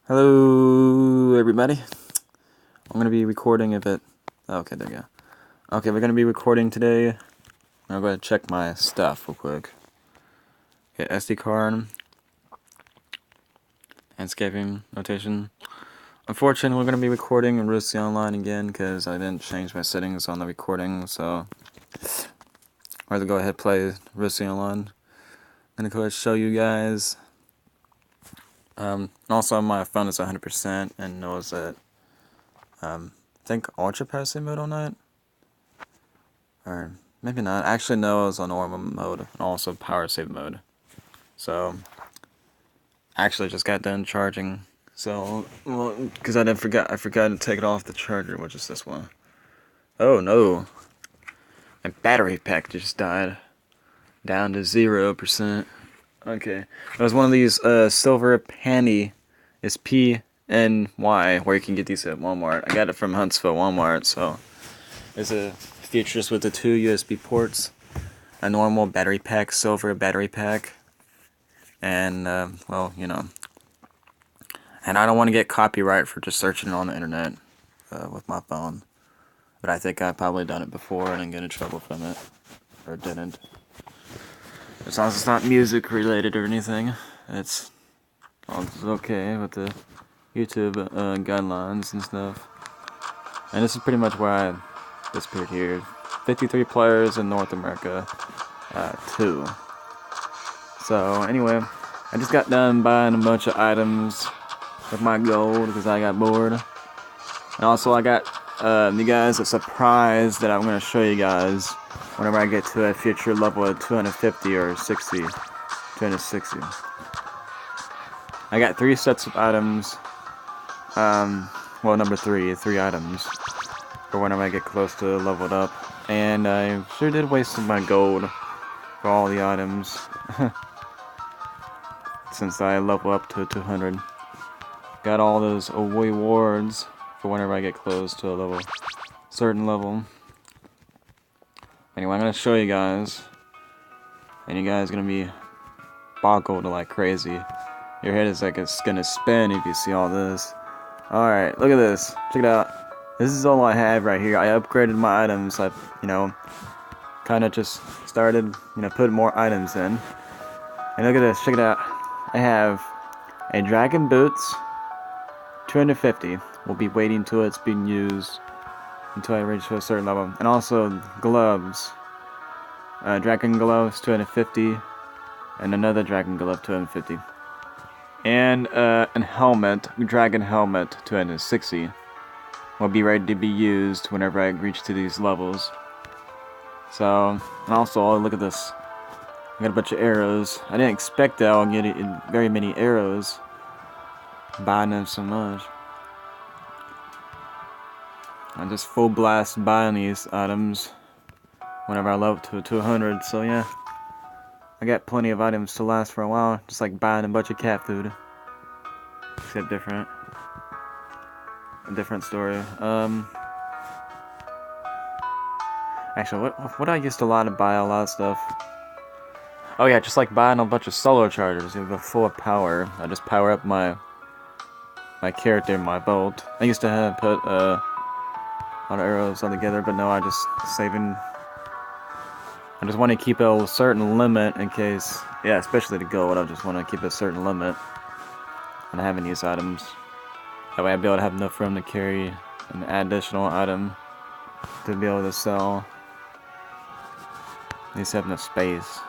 Hello, everybody. I'm gonna be recording if it. Okay, there you go. Okay, we're gonna be recording today. I'm gonna check my stuff real quick. Okay, SD card, landscaping, notation. Unfortunately, we're gonna be recording in Rucoy Online again because I didn't change my settings on the recording, so I'm gonna go ahead and play Rucoy Online. I'm gonna go ahead and show you guys. Also, my phone is 100% and knows that. I think ultra passive mode on that. Or maybe not. Actually, no, it was on normal mode and also power save mode. So, actually, just got done charging. So, well, because I forgot to take it off the charger, which is this one. Oh no, my battery pack just died, down to 0%. Okay, it was one of these silver panty. It's PNY, where you can get these at Walmart. I got it from Huntsville Walmart. So, it's a features with the 2 USB ports. A normal battery pack, silver battery pack, and well, you know, and I don't want to get copyright for just searching it on the internet with my phone, but I think I've probably done it before and didn't get in trouble from it, or didn't. As long as it's not music related or anything, it's okay with the YouTube guidelines and stuff. And this is pretty much where I disappeared here. 53 players in North America, 2. So anyway, I just got done buying a bunch of items with my gold because I got bored. And also I got you guys a surprise that I'm going to show you guys whenever I get to a future level of 250 or 60. 260. I got 3 sets of items. Well, number 3 items for whenever I get close to leveled up. And I sure did waste my gold for all the items. Since I level up to 200. Got all those rewards for whenever I get close to a certain level. Anyway, I'm gonna show you guys, and you guys are gonna be boggled like crazy. Your head is like it's gonna spin if you see all this. Alright, look at this. Check it out. This is all I have right here. I upgraded my items. I, kinda just started, putting more items in. And look at this. Check it out. I have a dragon boots, 250. We'll be waiting till it's being used until I reach to a certain level. And also gloves. Dragon gloves, 250. And another dragon glove, 250. And a helmet, dragon helmet, 260. Will be ready to be used whenever I reach to these levels. So, and also, look at this. I got a bunch of arrows. I didn't expect that I'll get very many arrows. Buying them so much. I'm just full blast buying these items whenever I level to 200. So yeah, I got plenty of items to last for a while. Just like buying a bunch of cat food, except different. A different story. Actually, what I used to buy a lot of stuff. Oh yeah, just like buying a bunch of solar chargers. They go full of power. I just power up my character in my bolt. I used to have put a lot of arrows all together, but no, I just saving. I just want to keep a certain limit in case, yeah, especially the gold. I just want to keep a certain limit when having these items. That way I'll be able to have enough room to carry an additional item to be able to sell. At least have enough space,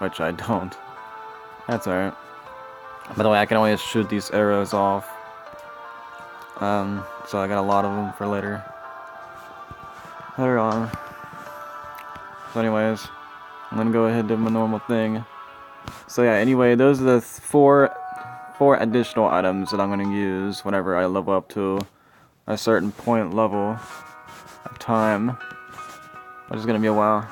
which I don't. That's alright. By the way, I can always shoot these arrows off. So I got a lot of them for later. Later on. So anyways, I'm gonna go ahead and do my normal thing. So yeah, anyway, those are the four additional items that I'm gonna use whenever I level up to a certain point level of time, which is gonna be a while.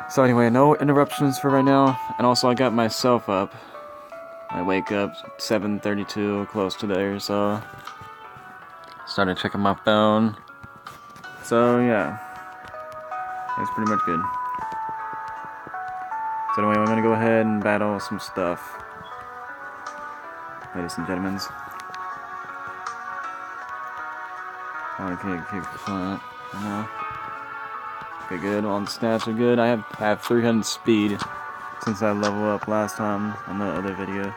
So anyway, no interruptions for right now, and also I got myself up. I wake up 7:32, close to there, so started checking my phone. So yeah, that's pretty much good. So anyway, I'm gonna go ahead and battle some stuff. ladies and gentlemen. Okay, keep quiet. Okay, good. All the stats are good. I have 300 speed since I leveled up last time on the other video.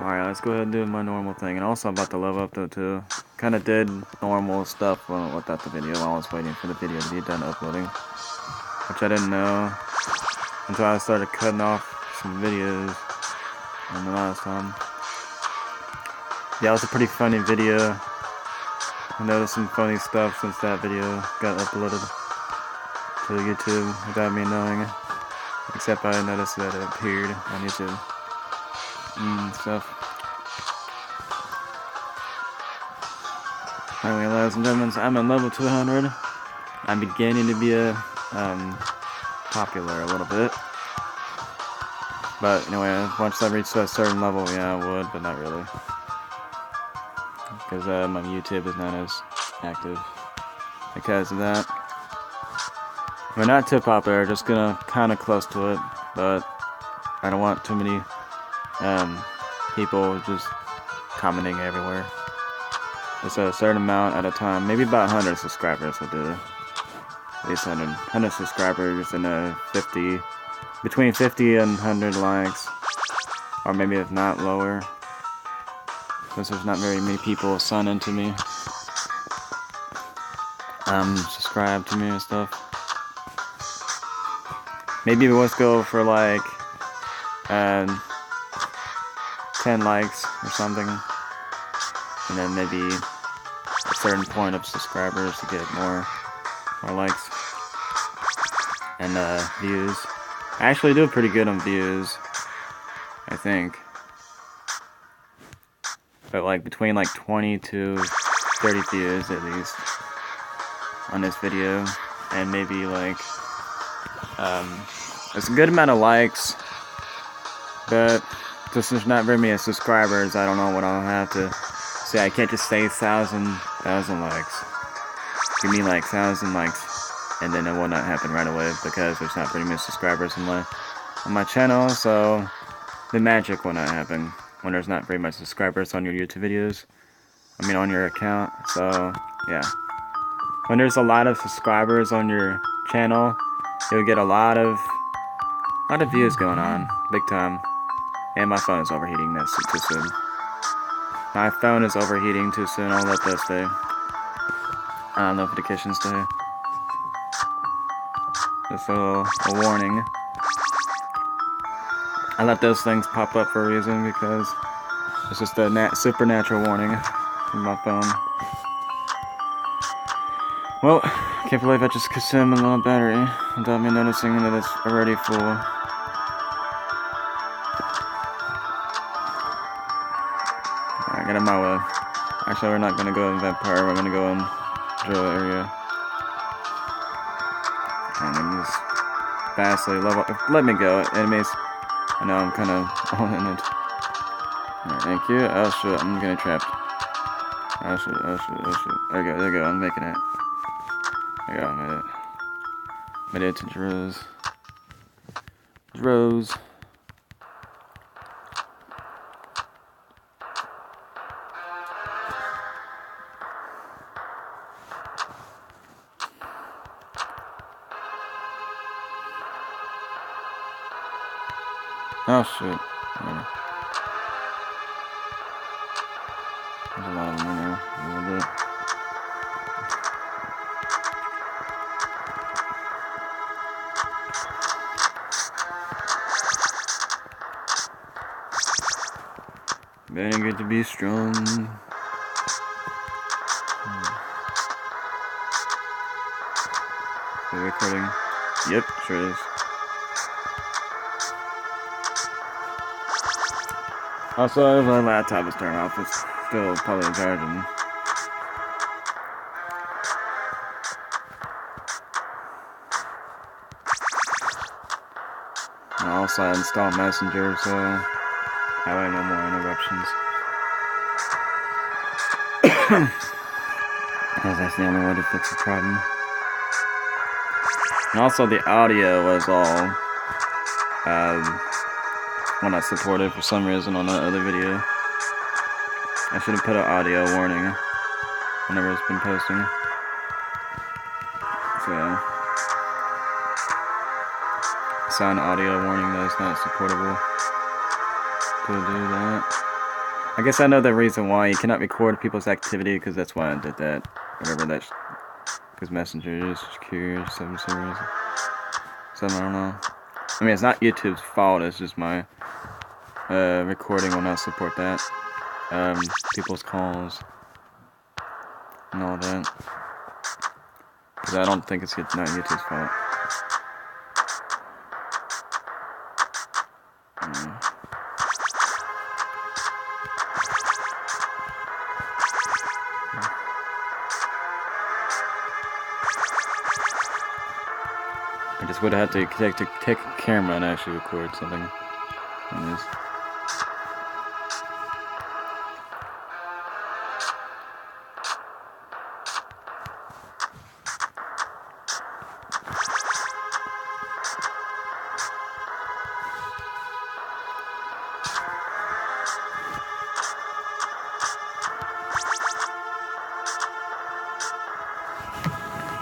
Alright, let's go ahead and do my normal thing. And also, I'm about to level up though too. Kind of did normal stuff without the video while I was waiting for the video to be done uploading, which I didn't know until I started cutting off some videos on the last time. Yeah, it was a pretty funny video. I noticed some funny stuff since that video got uploaded to YouTube without me knowing. Except I noticed that it appeared on YouTube and stuff. Anyway, ladies and gentlemen, I'm at level 200. I'm beginning to be popular a little bit. But anyway, once I reach a certain level, yeah, I would, but not really. Because my YouTube is not as active because of that. We're not too popular, just kind of close to it, but I don't want too many people just commenting everywhere. Just a certain amount at a time, maybe about 100 subscribers will do. At least 100 subscribers and between 50 and 100 likes, or maybe if not lower. Because there's not very many people signing to me, subscribe to me and stuff. Maybe let's go for like 10 likes or something, and then maybe a certain point of subscribers to get more likes and views. I actually do pretty good on views, I think. But like between like 20 to 30 views at least on this video, and maybe like it's a good amount of likes, but since there's not very many subscribers, I don't know what I'll have to say. I can't just say 1,000 likes. Give me like 1,000 likes, and then it will not happen right away because there's not very many subscribers on my channel, so the magic will not happen when there's not very much subscribers on your YouTube videos. I mean on your account. So yeah, when there's a lot of subscribers on your channel, you'll get a lot of views going on, big time. And my phone is overheating. That's too soon. My phone is overheating too soon. I'll let that stay. Notifications stay. Just a warning. I let those things pop up for a reason because it's just a supernatural warning from my phone. Well, can't believe I just consumed a little battery without me noticing that it's already full. Alright, get out of my way. Actually, we're not gonna go in Vampire, we're gonna go in Drill area. And then just fastly level. Let me go, enemies. I know I'm kind of on it. Alright, thank you. Oh shit, I'm getting trapped. Oh shit, oh shit, oh shit. There we go, I'm making it. There we go, I made it. Made it to Rose. Rose. Oh shit. Yeah. There's a lot of them in there. A little bit. Better get to be strong. Are we recording? Yep, sure is. Also, if my laptop is turned off, it's still probably charging. And also, I installed Messenger, so that way no more interruptions. Because that's the only way to fix the problem. And also, the audio was all will not support it for some reason on that other video. I should have put an audio warning whenever it's been posting. So yeah. Sound audio warning that it's not supportable to do that. I guess I know the reason why you cannot record people's activity, because that's why I did that. Whatever that's, because Messenger is secure, some reason. So I don't know. I mean, it's not YouTube's fault. It's just my recording will not support that. People's calls and all that. Because I don't think it's not YouTube's fault. I just would have had to take a camera and actually record something on this.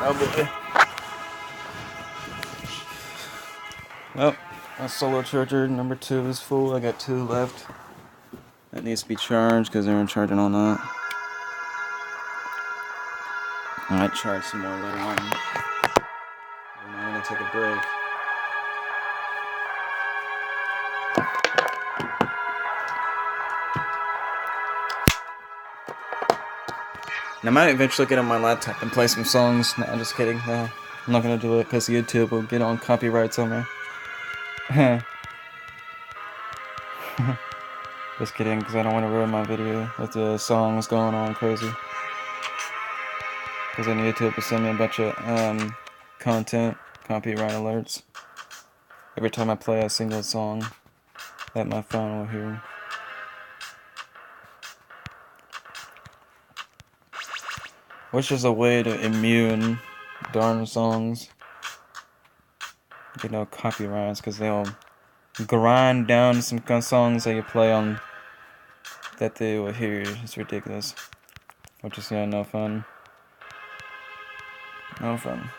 Oh boy. Well, my solar charger number 2 is full. I got 2 left. That needs to be charged because they're in charging all night. I might charge some more later on. I'm gonna take a break. And I might eventually get on my laptop and play some songs. No, I'm just kidding. No, I'm not gonna do it because YouTube will get on copyright somewhere. Just kidding, because I don't want to ruin my video with the songs going on crazy. Because then YouTube will send me a bunch of content, copyright alerts. Every time I play a single song that my phone will hear. Which is a way to immune darn songs. Get no copyrights, because they'll grind down some kind of songs that you play on that they will hear. It's ridiculous. Which is, yeah, no fun. No fun.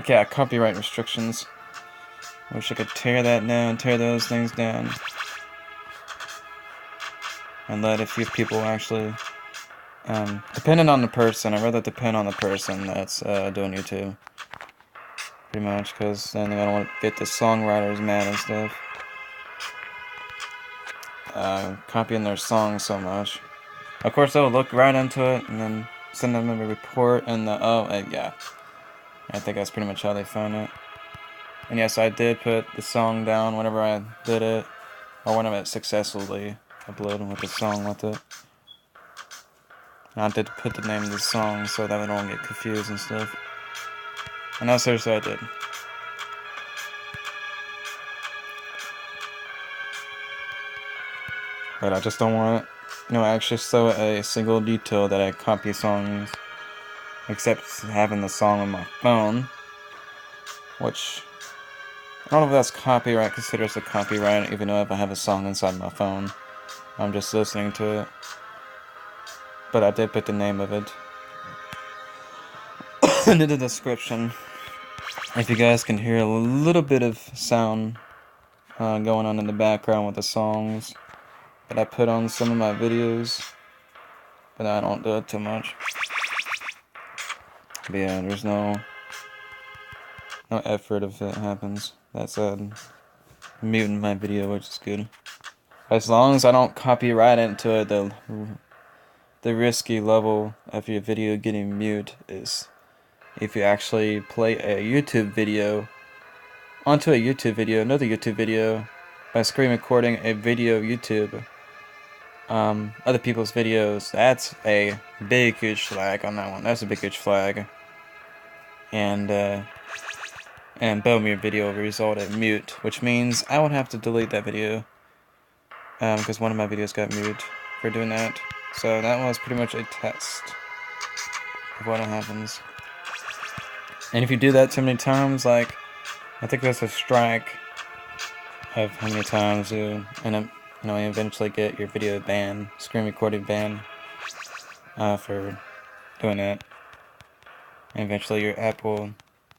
Yeah, copyright restrictions. Wish I could tear that down, tear those things down. And let a few people actually, depending on the person, I'd rather depend on the person that's doing YouTube. Pretty much, because then I don't want to get the songwriters mad and stuff. Copying their songs so much. Of course, they'll look right into it and then send them a report and yeah. I think that's pretty much how they found it. And yes, I did put the song down whenever I did it, or whenever I successfully uploaded with the song with it. And I did put the name of the song so that we don't get confused and stuff. And no, seriously, I did. But I just don't want, actually show a single detail that I copy songs, except having the song on my phone, which I don't know if that's copyright, considers a copyright, even though if I have a song inside my phone, I'm just listening to it. But I did put the name of it into the description. If you guys can hear a little bit of sound going on in the background with the songs that I put on some of my videos, but I don't do it too much. But yeah, there's no effort if it happens. That's muting my video, which is good. As long as I don't copyright into it, the risky level of your video getting mute is if you actually play a YouTube video onto a YouTube video, another YouTube video, by screen recording a video of YouTube, other people's videos. That's a big huge flag on that one. That's a big huge flag. And boom, your video will result in mute, which means I would have to delete that video, because one of my videos got mute for doing that. So that was pretty much a test of what happens. And if you do that too many times, like, I think there's a strike of how many times you end up, you eventually get your video banned, screen recording banned, for doing that. And eventually your app will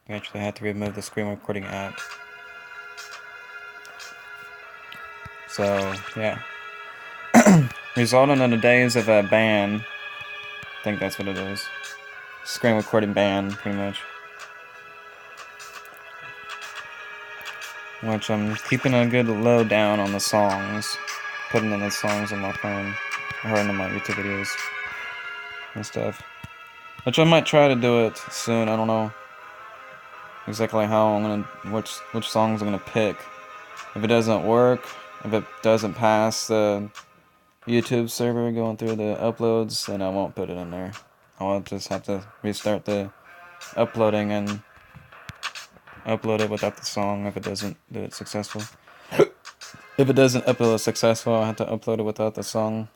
eventually have to remove the screen recording app. So, yeah. Resulting in the days of a ban, I think that's what it is. Screen recording ban, pretty much. Which I'm keeping a good lowdown on the songs. Putting in the songs on my phone. Or into my YouTube videos. And stuff. Which I might try to do it soon, I don't know exactly how I'm gonna, which songs I'm gonna pick. If it doesn't work, if it doesn't pass the YouTube server going through the uploads, then I won't put it in there. I'll just have to restart the uploading and upload it without the song if it doesn't do it successful. If it doesn't upload successful, I'll have to upload it without the song.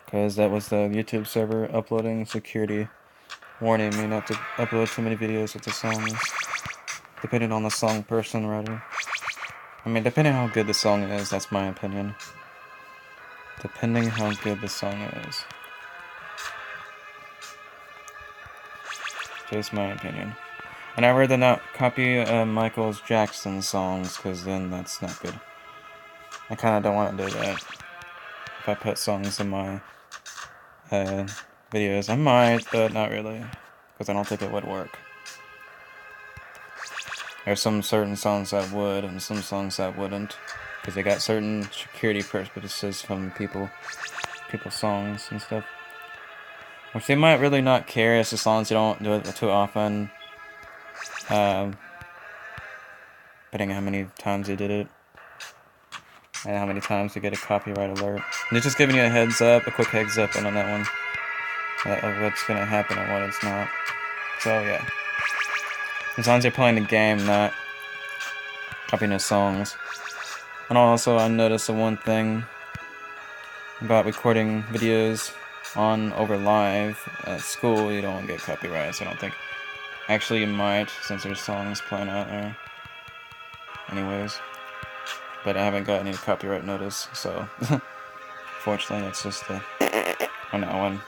Because that was the YouTube server uploading security warning me not to upload too many videos with the songs. Depending on the song person, rather. I mean, depending on how good the song is, that's my opinion. Depending how good the song is. Just my opinion. And I'd rather not copy Michael Jackson's songs, because then that's not good. I kind of don't want to do that. If I put songs in my videos, I might, but not really. Because I don't think it would work. There's some certain songs that would, and some songs that wouldn't. Because they got certain security purposes from people's songs and stuff. Which they might really not care as long as you don't do it too often. Depending on how many times you did it. And how many times you get a copyright alert. And they're just giving you a heads up, a quick heads up on that one. Of what's gonna happen and what it's not. So yeah. As long as you're playing the game, not copying the songs. And also I noticed the one thing about recording videos over live at school, you don't get copyrights, I don't think. Actually, you might, since there's songs playing out there. Anyways. But I haven't got any copyright notice, so... Fortunately, it's just on that one.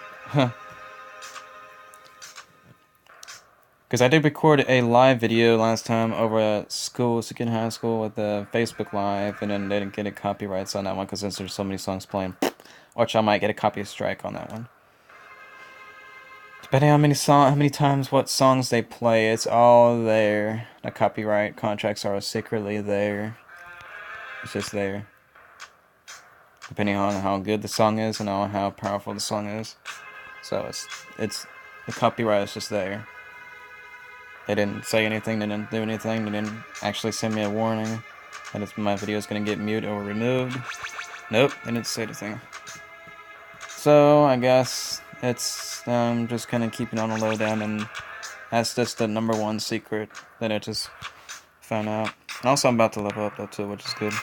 Because I did record a live video last time over at school, Second High School, with the Facebook Live, and then they didn't get a copyrights on that one, because since there's so many songs playing. Watch, I might get a copy strike on that one. Depending on how many times what songs they play, it's all there. The copyright contracts are secretly there. It's just there. Depending on how good the song is and on how powerful the song is. So it's the copyright is just there. They didn't say anything, they didn't do anything, they didn't actually send me a warning that my video is gonna get muted or removed. Nope, they didn't say anything. So I guess it's just kind of keeping on a lowdown, and that's just the #1 secret that I just found out. And also I'm about to level up though too, which is good.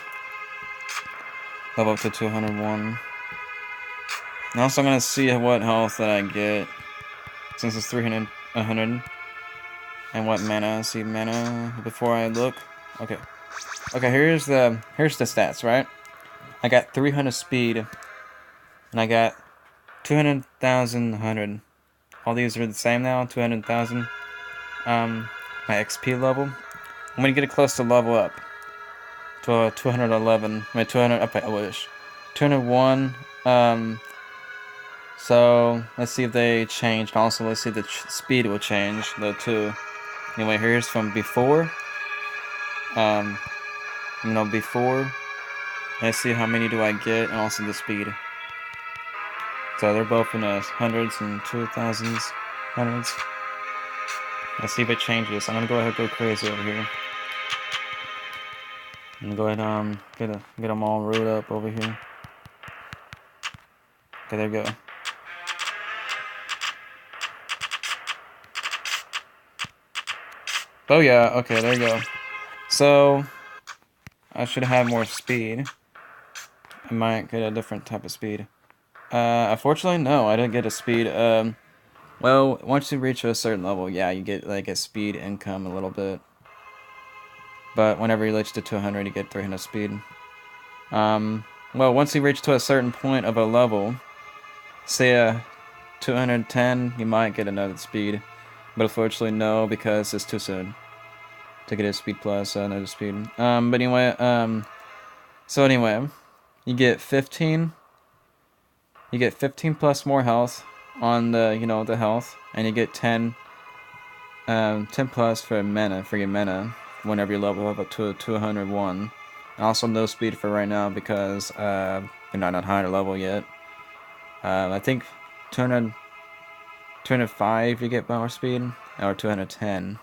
Level up to 201. And also I'm gonna see what health that I get, since it's 300, 100, and what mana. See mana before I look. Okay. Okay, here's the stats, right? I got 300 speed, and I got 200,100. All these are the same now, 200,000. My XP level. I'm gonna get it close to level up to 211. I mean 200. I wish 201. So let's see if they changed. Also, let's see if the speed will change though too. Anyway, here's from before. Before. Let's see how many do I get, and also the speed. So they're both in the hundreds and 2,000s, hundreds. Let's see if it changes. I'm gonna go ahead and go crazy over here. I'm gonna go ahead get them all rolled up over here. Okay, there we go. Oh yeah, okay, there you go. So I should have more speed. I might get a different type of speed. Unfortunately, no, I didn't get a speed. Well, once you reach a certain level, yeah, you get like a speed income a little bit. But whenever you reach to 200, you get 300 speed. Well, once you reach to a certain point of a level, say 210, you might get another speed. But unfortunately, no, because it's too soon to get a speed plus another speed. But anyway, so anyway, you get 15. You get 15 plus more health on the the health, and you get 10 plus for your mana whenever you level up to 201. Also no speed for right now because you're not on higher level yet. I think 200, 205 you get more speed, or 210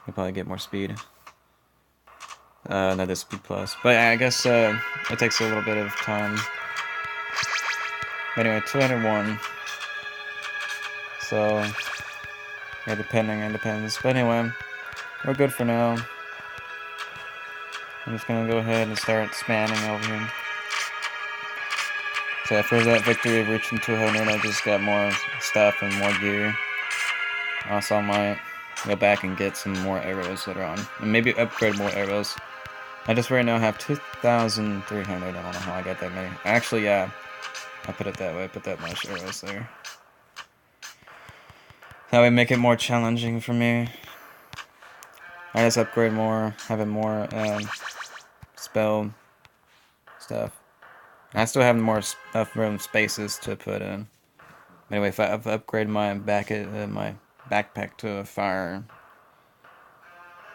you probably get more speed. Another speed plus, but I guess it takes a little bit of time. But anyway, 201. So yeah, it depends. But anyway, we're good for now. I'm just gonna go ahead and start spamming over here. So after that victory of reaching 200, I just got more stuff and more gear. Also, I might go back and get some more arrows later on, and maybe upgrade more arrows. I just right now have 2,300. I don't know how I got that many. Actually, yeah, I put it that way. I put that much arrows there. That would make it more challenging for me. I just upgrade more, having more spell stuff. I still have more room spaces to put in. Anyway, if I upgrade my my backpack to a fire,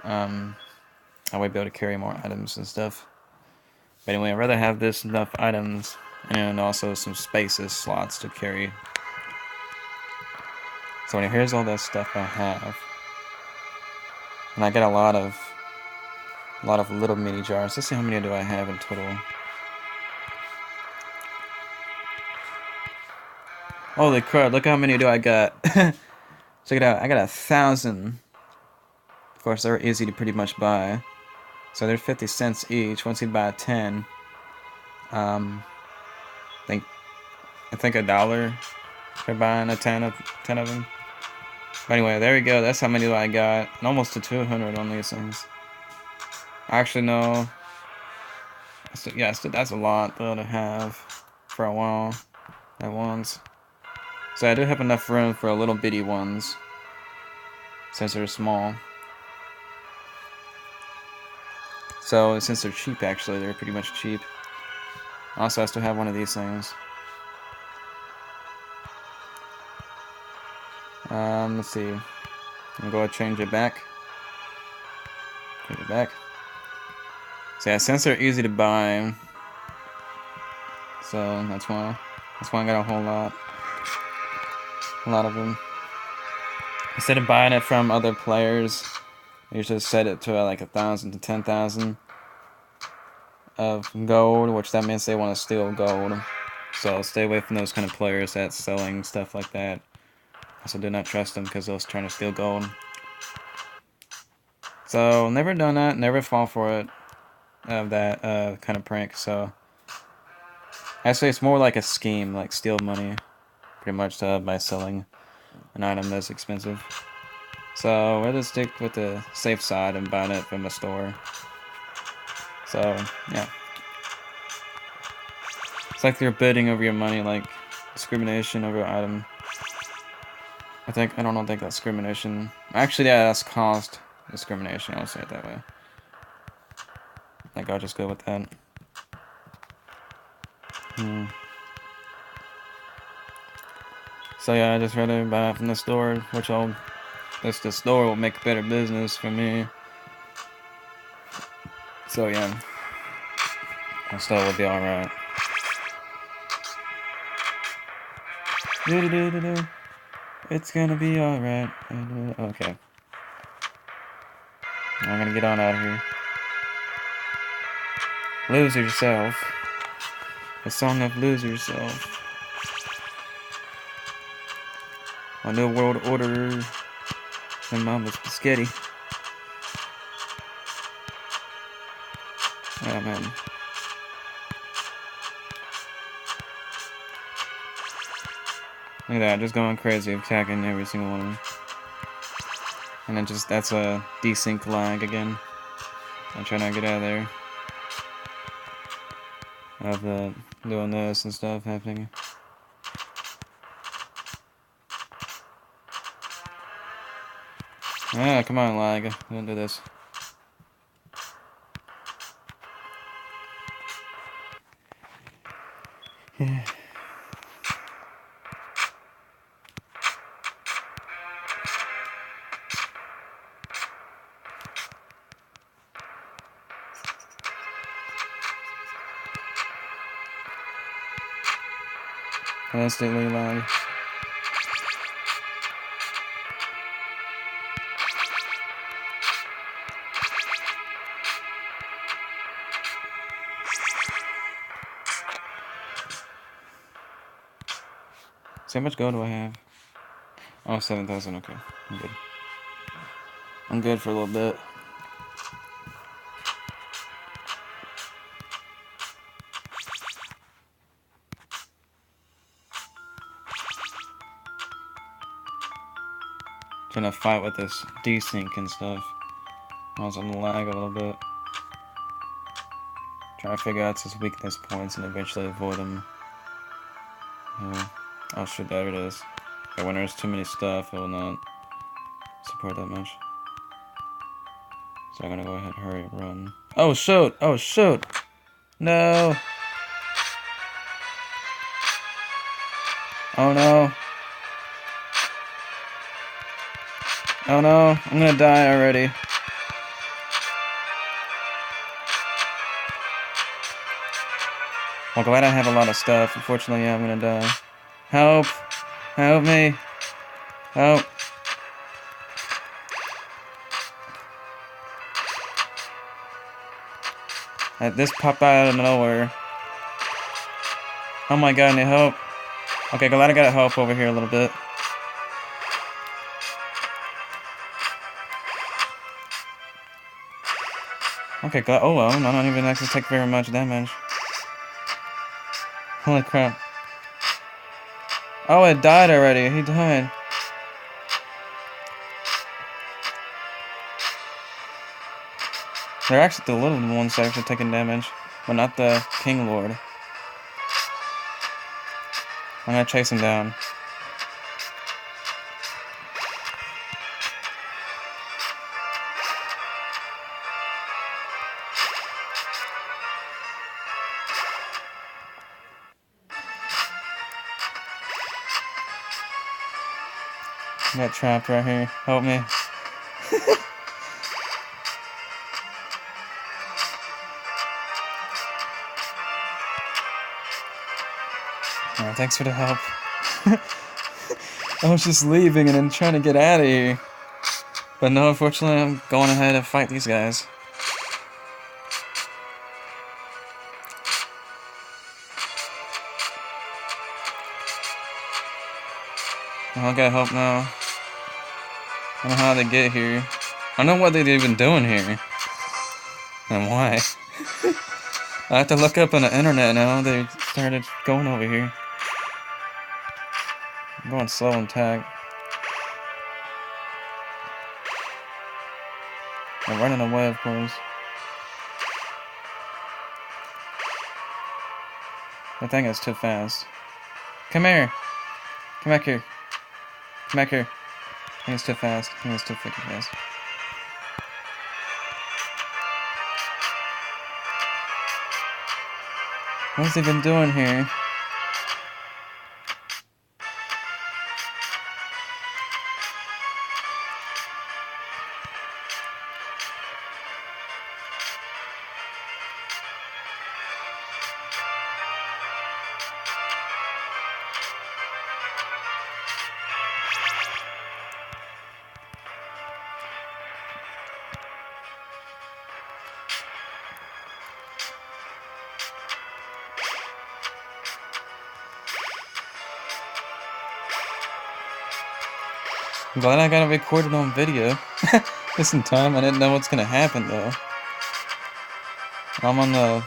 I would be able to carry more items and stuff. But anyway, I'd rather have this enough items and also some spaces slots to carry. So here's all that stuff I have, and I got a lot of little mini jars. Let's see how many do I have in total. Holy crud! Look how many do I got. Check it out. I got 1,000. Of course, they're easy to pretty much buy. So they're 50 cents each. Once you buy 10, I think $1 for buying a 10 of them. But anyway, there we go. That's how many I got. And almost to 200 on these things. Actually, no. Yeah, that's a lot though to have for a while at once. So I do have enough room for a little bitty ones, since they're small. So since they're cheap, actually, they're pretty much cheap. Also, I still have one of these things. Let's see. I'm gonna go ahead and change it back. Change it back. So yeah, since they're easy to buy, so that's why I got a whole lot of them. Instead of buying it from other players, I usually set it to like 1,000 to 10,000 of gold, which that means they want to steal gold. So stay away from those kind of players that's selling stuff like that. Also, do not trust them because they'll try to steal gold. So never done that. Never fall for it. Of that kind of prank. So actually, it's more like a scheme, like steal money, pretty much by selling an item that's expensive. So we're gonna stick with the safe side and buying it from a store. So yeah, it's like you're bidding over your money, like discrimination over your item. I don't think that's discrimination. Actually, yeah, that's cost discrimination. I'll say it that way. I think I'll just go with that. So yeah, I just rather buy it from the store, which the store will make better business for me. So yeah, the store will be alright. It's gonna be alright. Okay. I'm gonna get on out of here. Lose Yourself. A song of Lose Yourself. A New World Order. And Mama's Spaghetti. Oh man. Look at that, just going crazy, attacking every single one of them. And then just, that's a desync lag again. I'm trying to get out of there. Of the doing this and stuff happening. Ah, come on, lag. Don't do this. Yeah. Constantly lag. See how much gold do I have? Oh, 7,000, okay. I'm good. I'm good for a little bit. Trying to fight with this desync and stuff. I was on the lag a little bit. Trying to figure out his weakness points and eventually avoid them. Oh shit, there it is. Okay, when there's too many stuff, it will not support that much. So I'm gonna go ahead and hurry and run. Oh shoot! Oh shoot! No! Oh no! Oh no! I'm gonna die already. Well, glad I have a lot of stuff. Unfortunately, yeah, I'm gonna die. Help! Help me! Help! This popped out of nowhere. Oh my god, I need help. Okay, glad I got help over here a little bit. Okay, glad. Oh well, I don't even actually take very much damage. Holy crap. Oh, it died already. He died. They're actually the little ones actually taking damage, but not the King Lord. I'm gonna chase him down. I got trapped right here. Help me. Alright, thanks for the help. I was just leaving and then trying to get out of here. But no, unfortunately, I'm going ahead and fight these guys. I gotta help now. I don't know how they get here. I don't know what they're even doing here. And why. I have to look up on the internet now. They started going over here. I'm going slow and tag. I'm running away, of course. The thing is too fast. Come here! Come back here. Come back here. I think it's too fast. I think it's too freaking fast. What's he been doing here? I'm glad I got it recorded on video. Just in time. I didn't know what's gonna happen though. I'm on the,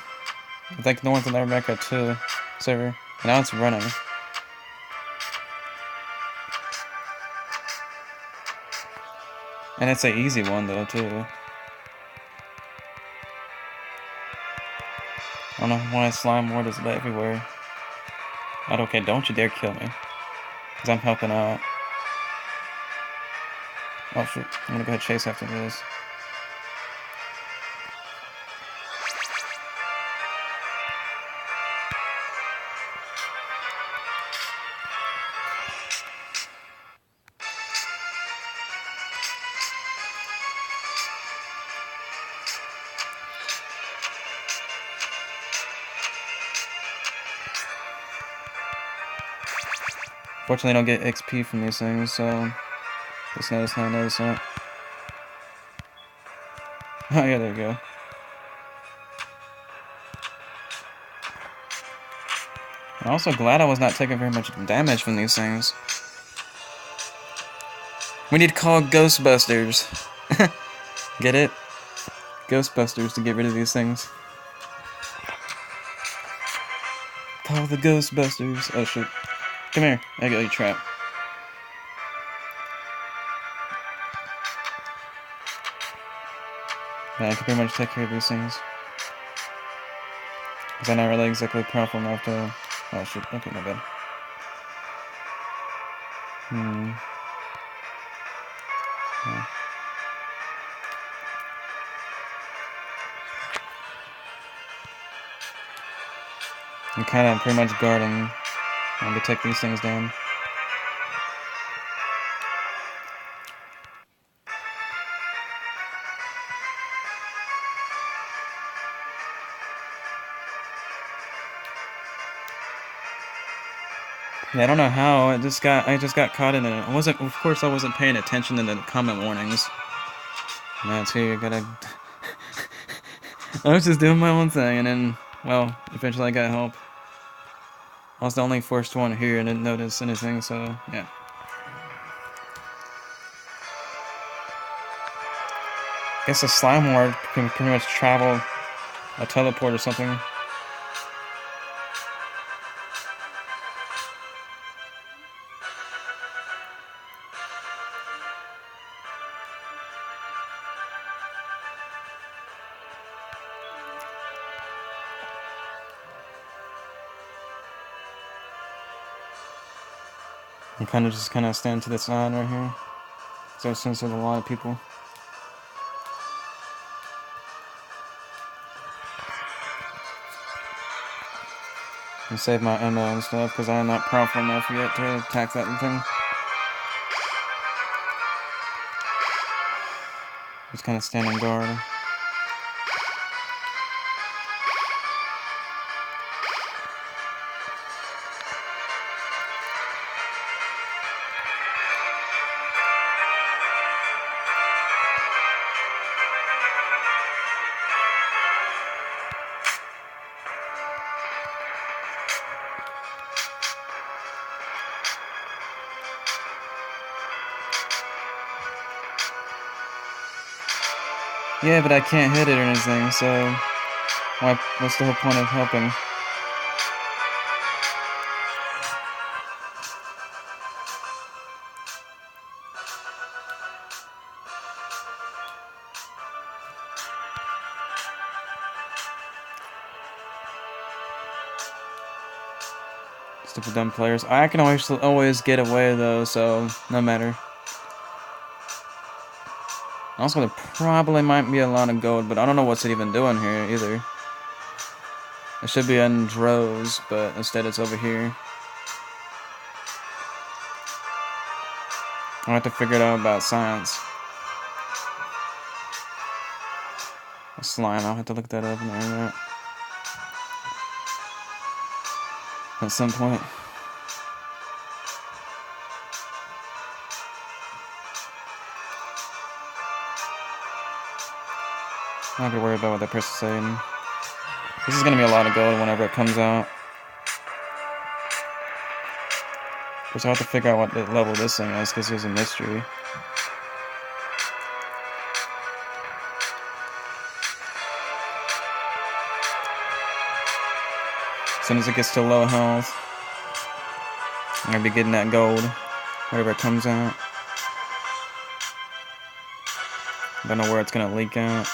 I think, North America 2 server. And now it's running. And it's an easy one, though, too. I don't know why slime ward is everywhere. Okay, don't you dare kill me. Because I'm helping out. Oh, shoot. I'm gonna go ahead and chase after this. Fortunately, I don't get XP from these things, so just notice how I notice that. Oh yeah, there you go. I'm also glad I was not taking very much damage from these things. We need to call Ghostbusters. Get it? Ghostbusters to get rid of these things. Call the Ghostbusters. Oh shoot. Come here. I got you trapped. Yeah, I can pretty much take care of these things. Because I'm not really exactly powerful enough to... Oh shoot. Okay, my bad. Yeah. I'm kind of pretty much guarding to take these things down. Yeah, I don't know how. I just got caught in it. Of course I wasn't paying attention to the comment warnings. That's here, gotta... I was just doing my own thing, and then, well, eventually I got help. I was the only first one here and didn't notice anything, so, yeah. I guess a slime ward can pretty much travel a teleport or something. I'm just kind of stand to the side right here. So since there's a lot of people. And save my ammo and stuff, because I am not powerful enough yet to attack that thing. Just kind of standing guard. Yeah, but I can't hit it or anything, so what's the whole point of helping? Stupid dumb players. I can always get away though, so no matter. Also, there probably might be a lot of gold, but I don't know what's it even doing here either. It should be in droves, but instead it's over here. I'll have to figure it out about science. A slime, I'll have to look that up and that at some point. I'm not gonna worry about what that person's saying. This is gonna be a lot of gold whenever it comes out. First, I'll have to figure out what the level this thing is, because there's a mystery. As soon as it gets to low health, I'm gonna be getting that gold whenever it comes out. Don't know where it's gonna leak out.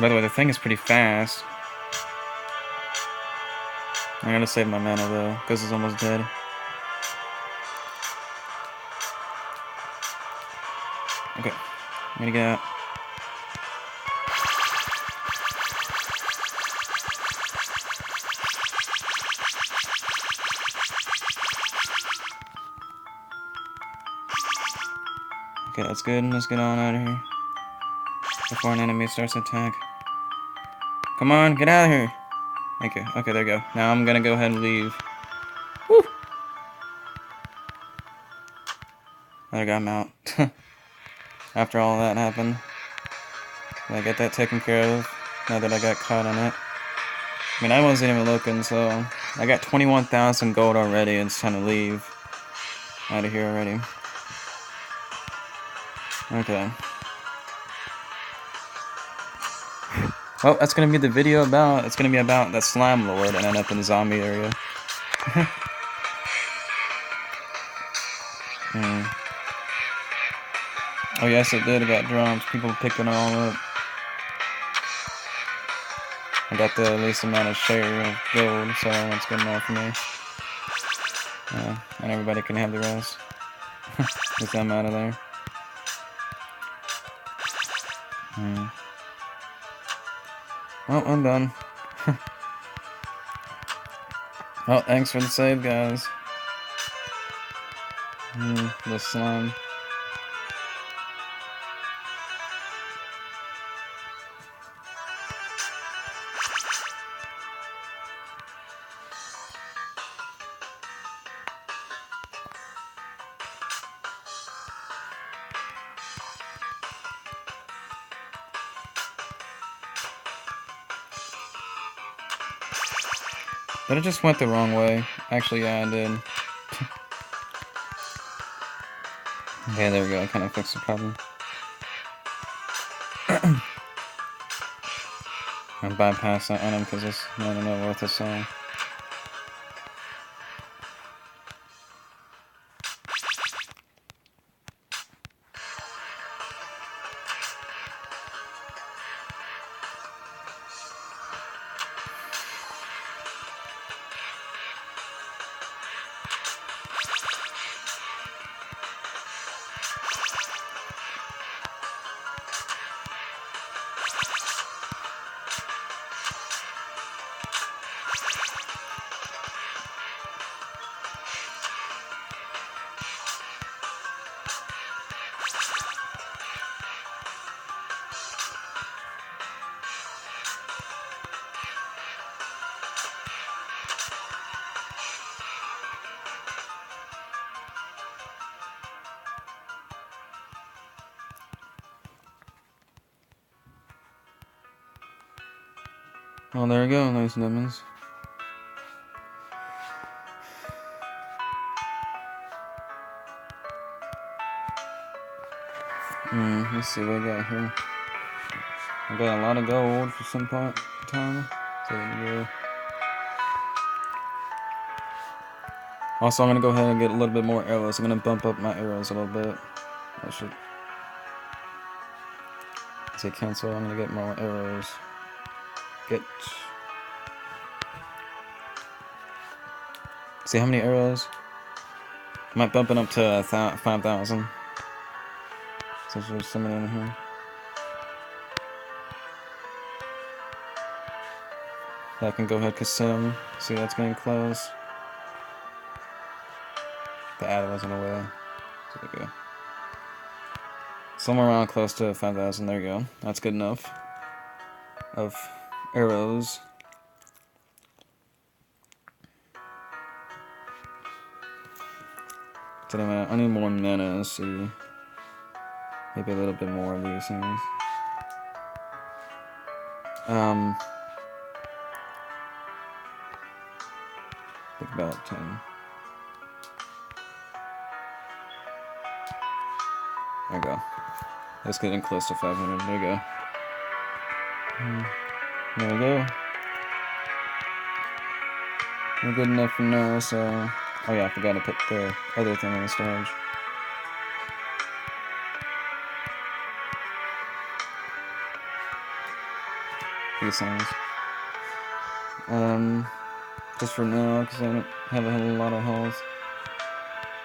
By the way, the thing is pretty fast. I gotta save my mana though, because it's almost dead. Okay, I'm gonna get out. Okay, that's good. Let's get on out of here before an enemy starts to attack. Come on, get out of here. Thank you. Okay, there you go. Now I'm gonna go ahead and leave. Woo! There I got him out. After all that happened. I get that taken care of. Now that I got caught in it. I mean, I wasn't even looking, so I got 21,000 gold already and it's time to leave out of here already. Okay. Well, that's gonna be the video about. It's gonna be about that slime lord and end up in the zombie area. Oh yes, it did. I got drums. People picking it all up. I got the least amount of share of gold, so that's good enough for me. And everybody can have the rest. Get them out of there. Well, I'm done. Well, thanks for the save, guys. The slime. But it just went the wrong way. Actually, yeah, I did. Okay, there we go. I kind of fixed the problem. I bypassed that item because it's not worth a song. Well, there we go, nice lemons. Let's see what I got here. I got a lot of gold for some part time. So yeah. Also, I'm gonna go ahead and get a little bit more arrows. I'm gonna bump up my arrows a little bit. I should say cancel. I'm gonna get more arrows. See how many arrows? I might bump it up to 5,000. Since there's so many in here. I can go ahead and consume. See, that's getting close. The ad wasn't away. So there we go. Somewhere around close to 5,000. There you go. That's good enough. Of arrows. So anyway, I need more mana, see. Maybe a little bit more of these things. I think about 10. There we go. That's getting close to 500. There we go. There we go. We're good enough for now, so... Oh yeah, I forgot to put the other thing in the storage. Peace signs. Just for now, because I don't have a whole lot of health.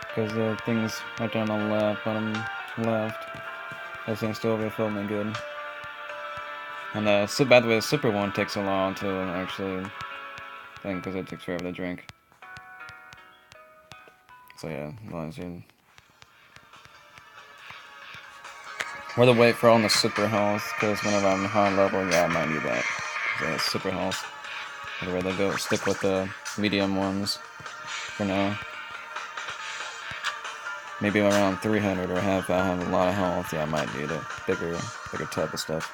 Because the things right down on the left, bottom left, those things still refill me good. And so by the way, the super one takes a while to actually think, because it takes forever to drink. So yeah, as long as you rather wait for all the super health, because whenever I'm high level, yeah, I might need that. Super health. I'd rather go stick with the medium ones for now. Maybe around 300 or half. I have a lot of health. Yeah, I might need a bigger type of stuff.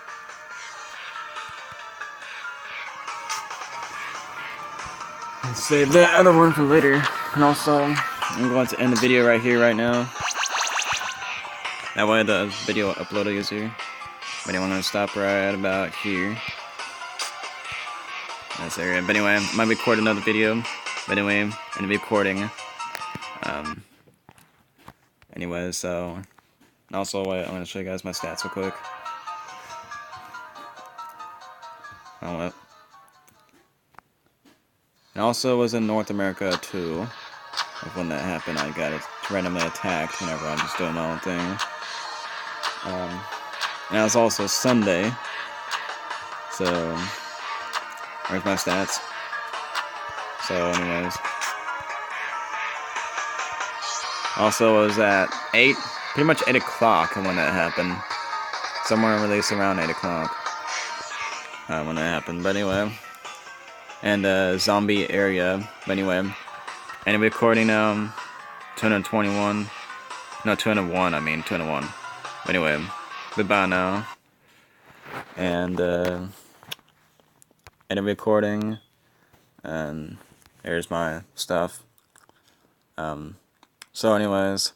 I'll save that other one for later. And also, I'm going to end the video right here, right now. That way the video upload is easier. But anyway, I'm going to stop right about here. That's area. But anyway, I might record another video. But anyway, I'm going to be recording. Anyway, so... Also, wait, I'm going to show you guys my stats real quick. Oh, what? And also was in North America too. Like when that happened, I got it randomly attacked whenever I'm just doing my own thing. And it was also Sunday. So, where's my stats? So, anyways. Also, it was at pretty much 8 o'clock when that happened. Somewhere released around 8 o'clock. When that happened, but anyway. And zombie area, but anyway. And recording 221. No, 201, I mean, 201. But anyway, goodbye now. And recording. And here's my stuff. So anyways,